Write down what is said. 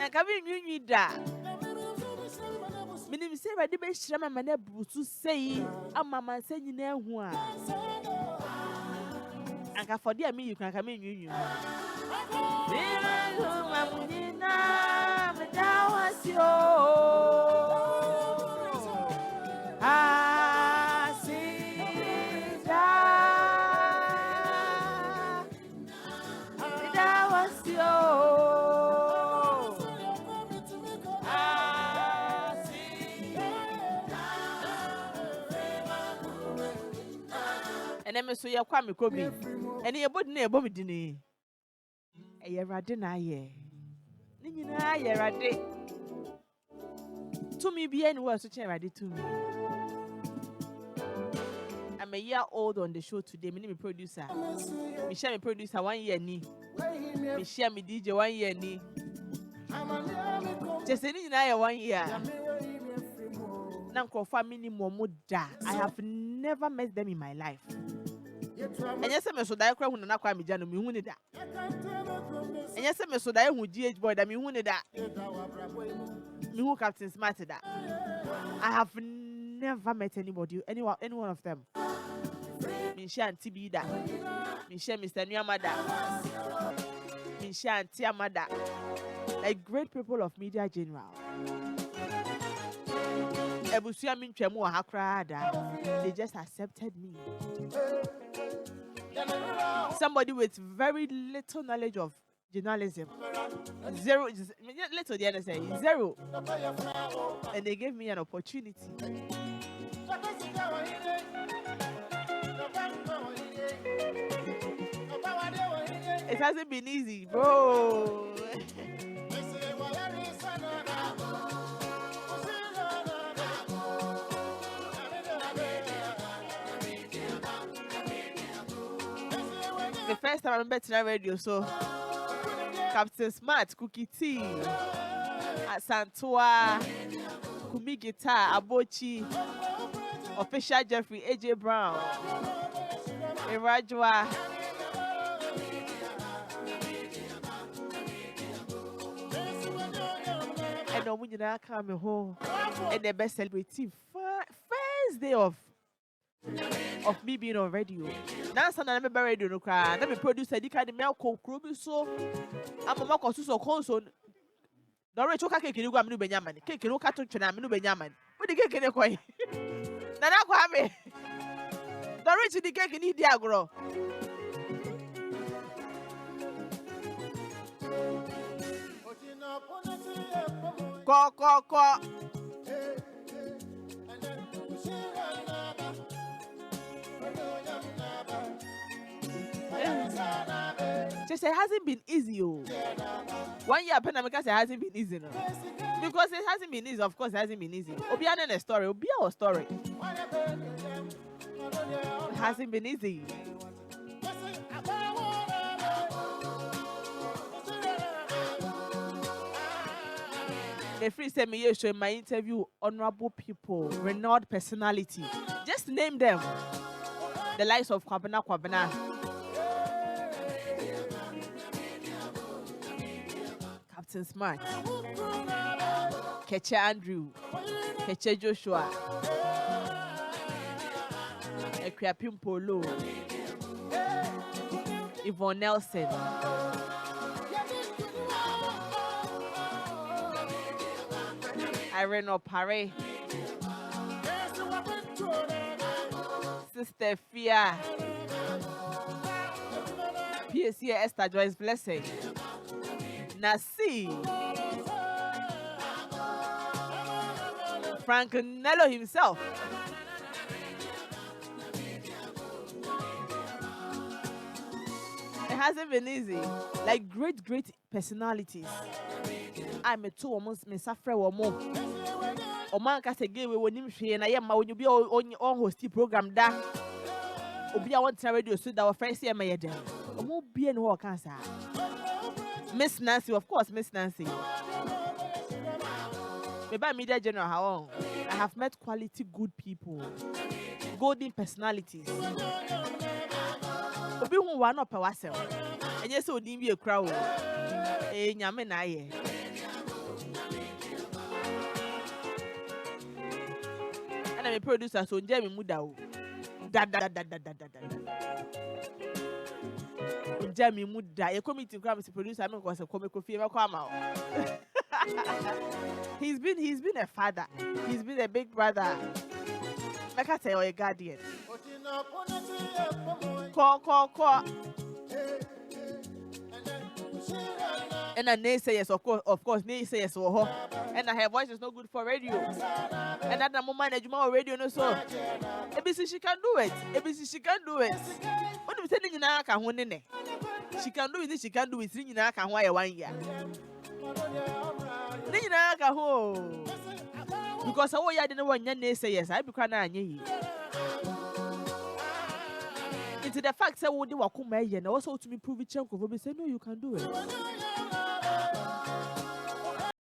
Na kabi nyunyi da. Minim say ready be shirama mane busu say amama say nyina hu a. Anka for there me you can come nyunyi. And then so ya kwa me kobi. And ye body na ebo me dini. E ye rade na ye. Ni nyina ye rade. To me be anywhere so chen rade to me. I'm a year old on the show today. Me producer. Me share me producer 1 year ni. Me share me DJ 1 year ni. Just ni nyina ye 1 year. Na nko family mo da. I have never met them in my life. And yes, me so die kra hu na kwa me jano me hu ni da. And yes, me so die hu GH boy da me hu ni da. Me hu Captain Smart da. I have never met anybody, any one of them. Me share Auntie B da. Me share Mr. Nyama da. Me share Auntie Amada. Like great people of media general. Ebusuya min twemu wa hakra da. They just accepted me. Somebody with very little knowledge of journalism. Zero, little the say zero. And they gave me an opportunity. It hasn't been easy, bro. The first time I remember to radio, so Captain Smart, Cookie Tea, at Santua, Kumi Guitar, Abochi, Official Jeffrey, AJ Brown, Irajwa, and when you now come home, and the best celebrity first day of me being on radio. Now, son, I remember radio no cry. Let me produce a dick and milk croby so. I'm a mock so console. No rich cake in Ugamu Benjamin. Cake in Ukato Chanaminu Benjamin. What the cake in a coin? Nana Kwame. The rich in the cake in Idiagro. Ko. Just it hasn't been easy. 1 year pandemic it hasn't been easy. No? Because it hasn't been easy, of course it hasn't been easy. Obiana a story, Obia story. It hasn't been easy. The free sent me show in my interview honorable people, renowned personality. Just name them. The likes of Kwabena. Captain Smart, Keche Andrew, Keche Joshua, Equiapim Polo, Yvonne Nelson, Irene Opare, Sister Fia, PAAA Esther Joyce Blessing, Nasi, Frank Nello himself. It hasn't been easy. Like great personalities. I met two almost me suffer or more. O man ka se give we nim hwe na ye ma onyu bi on host program da. Obi a want radio so that our friends here may dem. Omo bi en ho kan sa. Miss Nancy, of course, Miss Nancy. Maybe media general how I have met quality good people. Golden personalities. Obi hu wa no pa wasem. Enye se odin bi ekura o. Nyame na ye. me producer so nje me muda o. Da. Nje me muda. E committee kra me producer me ko se come ko fie me ko ama o. He's been a father. He's been a big brother. Like I say, or a guardian. Call. And then they say yes, of course, they say yes, WOHO. And her voice is not good for radio. And that the moment Adwuma radio no so. ABC she can do it. When you say you na ka ho ne. She can do it, she can do it. You na ka ho ya 1 year. You na ka ho. Because I ya didn't want you say yes, I be crying na anye. Into the fact say wo de wakoma ye na also to me prove it chanko for be say no you can do it.